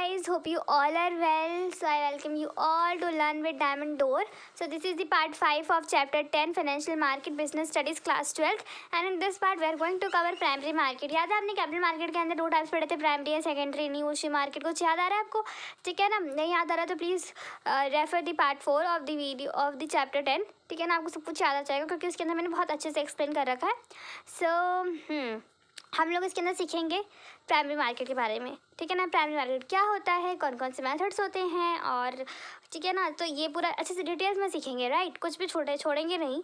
guys, hope you all are well. So I welcome you all to Learn with Diamond Door. So this is the part 5 of chapter 10 Financial Market Business Studies class 12, and in this part we are going to cover primary market. याद है आपने capital market के अंदर दो types पढ़े थे, primary या secondary new issue market. कुछ याद आ रहा है आपको? ठीक है ना. नहीं याद आ रहा तो please refer the part 4 of the video of the chapter 10. ठीक है ना, आपको सब कुछ याद आ जाएगा क्योंकि उसके अंदर मैंने बहुत अच्छे से एक्सप्लेन कर रखा है. सो हम लोग इसके अंदर सीखेंगे प्राइमरी मार्केट के बारे में. ठीक है ना, प्राइमरी मार्केट क्या होता है, कौन कौन से मेथड्स होते हैं, और ठीक है ना, तो ये पूरा अच्छे से डिटेल्स में सीखेंगे. राइट, कुछ भी छोड़ेंगे नहीं.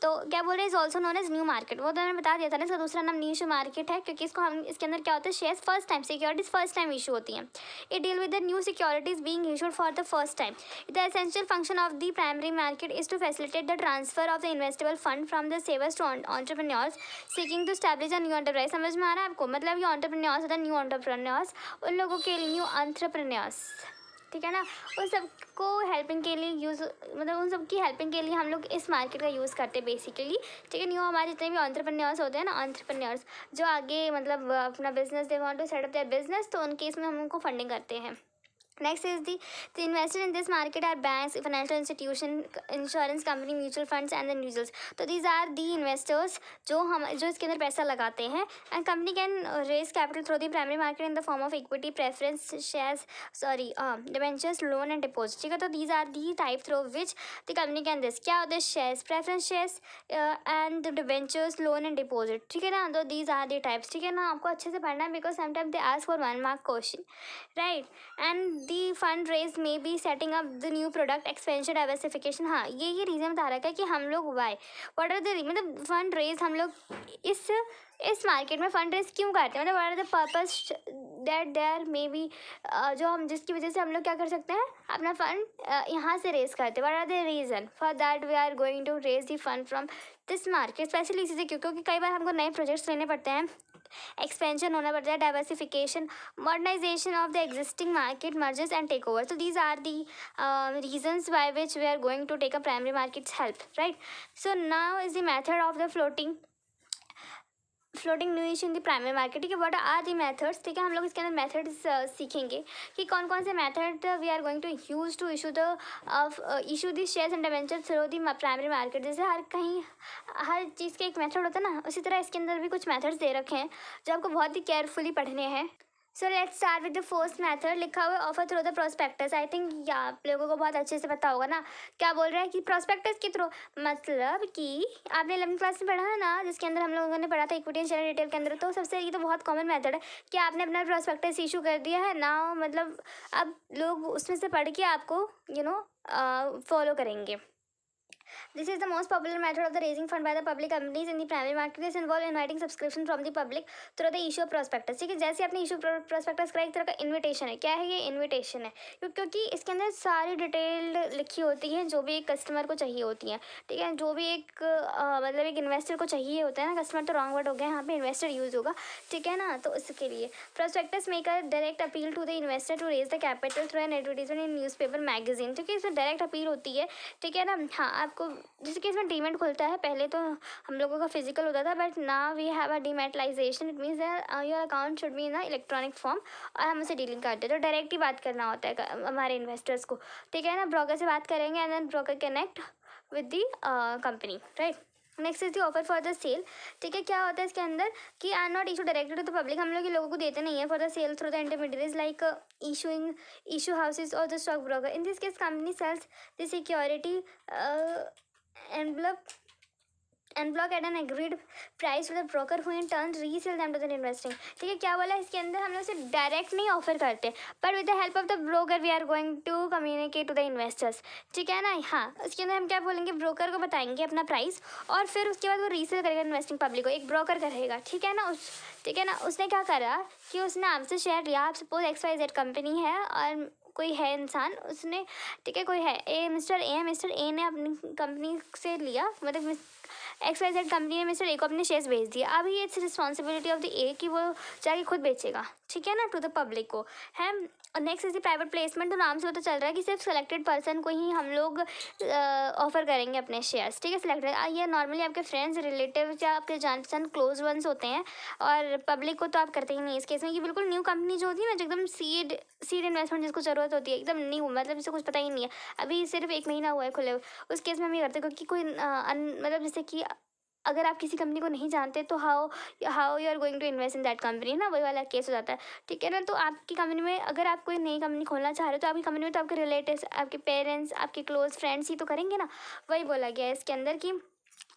तो क्या बोल रहे हैं, is also known as new market. वो तो मैंने बता दिया था ना, इसका दूसरा नाम न्यू इशू मार्केट है क्योंकि इसको हम इसके अंदर क्या होता है, shares first time, securities first time issue होती हैं. It deal with the new securities being issued for the first time. The essential function of the primary market is to facilitate the transfer of the investable fund from the savers to entrepreneurs seeking to establish a new enterprise. समझ में आ रहा है आपको? मतलब ये entrepreneurs होता है, new entrepreneurs, उन लोगों के लिए न्यू एंटरप्रेन्योर्स. ठीक है ना, उन सबको हेल्पिंग के लिए यूज़, मतलब उन सब की हेल्पिंग के लिए हम लोग इस मार्केट का यूज़ करते हैं बेसिकली. ठीक है, न्यू हमारे जितने भी एंटरप्रेन्योर्स होते हैं ना, एंटरप्रेन्योर्स जो आगे मतलब अपना business, they want to set up their business, तो उनके इसमें हम उनको फंडिंग करते हैं. Next is the investors in this market are banks, financial institution, insurance company, mutual funds and the individuals. तो these are the investors जो इसके अंदर पैसा लगाते हैं. And company can raise capital through the primary market in the form of equity, preference shares, debentures, loan and deposits. ठीक है, तो these are the type through which the company can raise. क्या होते हैं? shares, preference shares and debentures, loan and deposit. ठीक है ना, तो these are the types. ठीक है ना, आपको अच्छे से पढ़ना है because sometimes they ask for 1 mark question, right? And the fund raise may be setting up the new product expansion, diversification. हाँ, ये रीज़न बता रहा है कि हम लोग वाई व्हाट आर द, मतलब फंड रेज हम लोग इस मार्केट में फंड रेज क्यों करते हैं, मतलब what are the purpose that there may be, जो हम जिसकी वजह से हम लोग क्या कर सकते हैं, अपना फंड यहाँ से रेज करते हैं. What are the reason for that we are going to raise the fund from this market. Specially इसी से क्योंकि कई बार हमको नए प्रोजेक्ट्स लेने पड़ते हैं, एक्सपेंशन होना पड़ता है, diversification, modernisation of the existing market, mergers and take over. तो these are the reasons by which we are going to take a primary markets help. Right, so now is the method of the floating new issue in the primary market. ठीक है, what are the methods. ठीक है, हम लोग इसके अंदर methods सीखेंगे कि कौन कौन से method we are going to use to issue the shares and debenture through the primary market. जैसे हर चीज़ का एक मेथड होता है ना, उसी तरह इसके अंदर भी कुछ मेथड्स दे रखे हैं जो आपको बहुत ही केयरफुली पढ़ने हैं. So let's start with the first method. लिखा हुआ offer through the prospectus. I think आप लोगों को बहुत अच्छे से पता होगा ना क्या बोल रहा है कि प्रोस्पेक्टस के थ्रू, मतलब कि आपने 11वीं क्लास में पढ़ा है ना, जिसके अंदर हम लोगों ने पढ़ा था इक्विटी एंड शेयर रिटेल के अंदर. तो सबसे ये तो बहुत कॉमन मेथड है कि आपने अपना प्रोस्पेक्टस इशू कर दिया है ना, मतलब अब लोग उसमें से पढ़ के आपको फॉलो करेंगे. This is the most popular method of the raising fund by the public companies in the primary market. This involve inviting subscription from the public through the issue of prospectus. ठीक है, जैसे आपने issue prospectus करा, एक तरह का invitation है. क्या है ये? इन्विटेशन है, क्योंकि इसके अंदर सारी डिटेल लिखी होती है जो भी एक कस्टमर को चाहिए होती है. ठीक है, जो भी एक मतलब एक इन्वेस्टर को चाहिए होता है ना, कस्टमर तो रॉन्ग वर्ड हो गया, यहाँ पे इन्वेस्टर यूज़ होगा. ठीक है ना, तो इसके लिए prospectus make a direct appeal to the investor to raise the capital through an advertisement in newspaper, magazine. ठीक है, इसमें डायरेक्ट अपील होती है. ठीक है ना, हाँ, आपको जैसे कि इसमें डीमेट खुलता है. पहले तो हम लोगों का फिजिकल होता था, but now we have a dematerialisation. It means your account should be in electronic form, और हम उसे डीलिंग करते हैं. तो डायरेक्ट ही बात करना होता है हमारे इन्वेस्टर्स को. ठीक है ना, ब्रोकर से बात करेंगे and then broker connect with the company. Right, next is the offer for the sale. ठीक है, क्या होता है इसके अंदर कि are not issue directed to the public. हम लोग ये लोगों को देते नहीं है for the sale through the intermediates like issue houses or the stock broker. In this case, company sells the security envelope at an agreed price to the broker who in turn resell them to the investing. ठीक है, क्या बोला इसके अंदर, हम लोग उसे direct नहीं ऑफर करते, पर with the help of the broker we are going to communicate to the investors. ठीक है ना, हाँ, उसके अंदर हम क्या बोलेंगे, ब्रोकर को बताएंगे अपना प्राइस, और फिर उसके बाद वो रीसेल करेगा इन्वेस्टिंग पब्लिक को. एक ब्रोकर करेगा. ठीक है ना, ठीक है ना, उसने क्या करा कि उसने आपसे शेयर लिया. आप सपोज XYZ कंपनी है और कोई है इंसान, उसने, ठीक है, कोई है मिस्टर ए ने अपनी कंपनी से लिया, मतलब XYZ कंपनी ने मिस्टर ए को अपने शेयर्स बेच दिए। अभी इट्स रिस्पॉन्सिबिलिटी ऑफ द ए कि वो जाके खुद बेचेगा, ठीक है ना, टू द पब्लिक को है। और next is the private placement. तो नाम से पता चल रहा है कि सिर्फ सेलेक्टेड पर्सन को ही हम लोग ऑफर करेंगे अपने शेयर्स, ठीक है, सिलेक्टेड। ये नॉर्मली आपके फ्रेंड्स, रिलेटिव या आपके जान पहचान क्लोज वंस होते हैं, और पब्लिक को तो आप करते ही नहीं। इस केस में ये बिल्कुल न्यू कंपनी जो होती है ना, जो एकदम सीड इन्वेस्टमेंट जिसको जरूरत होती है, एकदम न्यू, मतलब जिसे कुछ पता ही नहीं है, अभी सिर्फ 1 महीना हुआ है खुले हुए, उस केस में हम ये करते हैं। क्योंकि कोई मतलब जैसे कि अगर आप किसी कंपनी को नहीं जानते तो how you are going to invest in that company ना, वही वाला केस हो जाता है, ठीक है ना। तो आपकी कंपनी में अगर आप कोई नई कंपनी खोलना चाह रहे हो तो आपकी कंपनी में तो आपके रिलेटिव्स, आपके पेरेंट्स, आपके क्लोज फ्रेंड्स ही तो करेंगे ना। वही बोला गया है इसके अंदर कि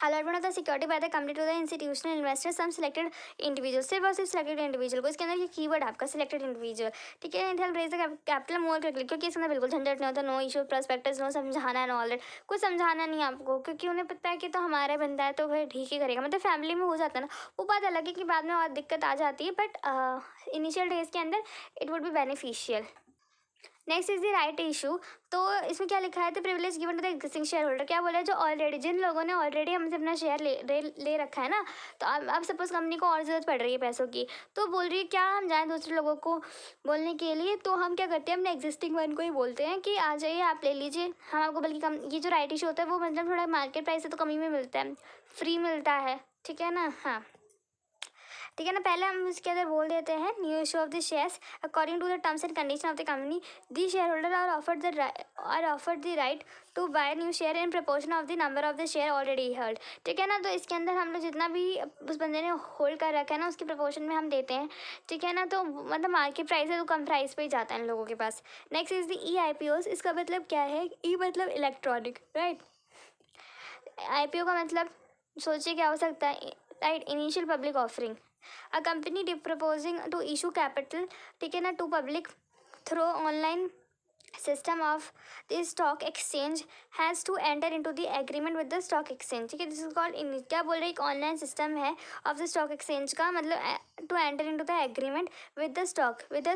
allotment of the security by the company to the institutional investor some selected individual, सिर्फ और सिर्फ सिलेक्टेड इंडिविजुअल को। इसके अंदर ये कीवर्ड आपका सिलेक्टेड इंडिविजुअल, ठीक है। It help raise the capital more quickly, क्योंकि इसके अंदर बिल्कुल झंझट नहीं होता, नो इशू प्रोस्पेक्टस, नो समझाना एंड ऑल दैट, कुछ समझाना नहीं आपको, क्योंकि उन्हें पता है कि तो हमारा बंदा है तो फिर ठीक ही करेगा। मतलब फैमिली में हो जाता है ना, वो बात अलग है कि बाद में और दिक्कत आ जाती है, बट इनिशियल डेज के अंदर it would be beneficial. Next is the right issue. तो इसमें क्या लिखा है, the privilege given to the existing share holder. क्या बोला है, जो ऑलरेडी, जिन लोगों ने ऑलरेडी हमसे अपना शेयर ले रखा है ना, तो अब सपोज कंपनी को और ज़रूरत पड़ रही है पैसों की, तो बोल रही है क्या हम जाएँ दूसरे लोगों को बोलने के लिए, तो हम क्या करते हैं, अपने एग्जिस्टिंग वन को ही बोलते हैं कि आ जाइए आप ले लीजिए, हम आपको बल्कि कम, ये जो राइट इशू होता है वो मतलब थोड़ा मार्केट प्राइस से तो कमी में मिलता है, फ्री मिलता है, ठीक है ना। हाँ, ठीक है ना। पहले हम इसके अंदर बोल देते हैं, new issue of the shares according to the terms and condition of the company, the share holder are offered the right to buy new share in proportion of the number of the share already held, ठीक है ना। तो इसके अंदर हम लोग जितना भी उस बंदे ने होल्ड कर रखा है ना, उसके प्रपोर्शन में हम देते हैं, ठीक है ना। तो मतलब मार्केट प्राइस है तो कम प्राइस पे ही जाता है इन लोगों के पास। Next is the EIPOs। इसका मतलब क्या है, ई मतलब इलेक्ट्रॉनिक, राइट। IPO का मतलब सोचिए क्या हो सकता है, right, initial public offering, a company proposing to issue capital, ठीक है ना, to public through online system of the stock exchange has to enter into the agreement with the stock exchange, ठीक है। दिस इज कॉल्ड, क्या बोल रहे हैं, एक ऑनलाइन सिस्टम है ऑफ द स्टॉक एक्सचेंज का, मतलब to enter into the agreement with the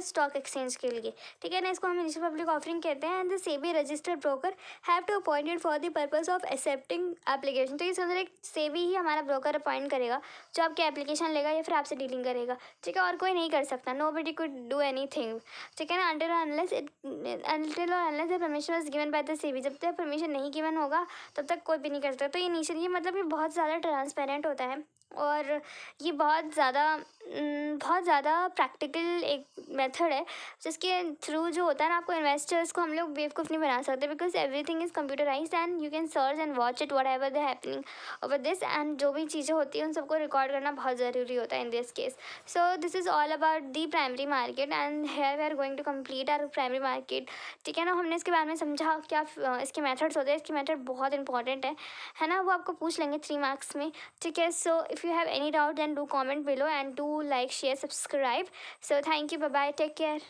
stock exchange के लिए, ठीक है ना। इसको हम इनिशियल पब्लिक ऑफरिंग कहते हैं। And the SEBI registered broker have to appointed for the purpose of accepting application, तो इसके अंदर एक सेबी ही हमारा ब्रोकर अपॉइंट करेगा जो आपकी एप्लीकेशन लेगा या फिर आपसे डीलिंग करेगा, ठीक है, और कोई नहीं कर सकता, nobody could do anything, ठीक है ना, until or unless the permission was given by the SEBI। जब तक परमिशन नहीं गिवन होगा तब तक कोई भी नहीं कर सकता। तो ये इनिशियल, ये मतलब ये बहुत ज़्यादा ट्रांसपेरेंट होता है, और ये बहुत ज़्यादा प्रैक्टिकल एक मेथड है जिसके थ्रू जो होता है ना, आपको इन्वेस्टर्स को हम लोग बेवकूफ़ नहीं बना सकते, because everything is computerised and you can search and watch it what ever the happening over this, and जो भी चीज़ें होती हैं उन सबको रिकॉर्ड करना बहुत ज़रूरी होता है in this case. So this is all about the primary market, and here we are going to complete our primary market, ठीक है ना। हमने इसके बारे में समझा क्या इसके मेथड्स होते हैं, इसके मेथड बहुत इंपॉर्टेंट है ना, वो आपको पूछ लेंगे 3 मार्क्स में, ठीक है। So if you have any doubt then do comment below and do like, share, subscribe. So thank you, bye bye, take care.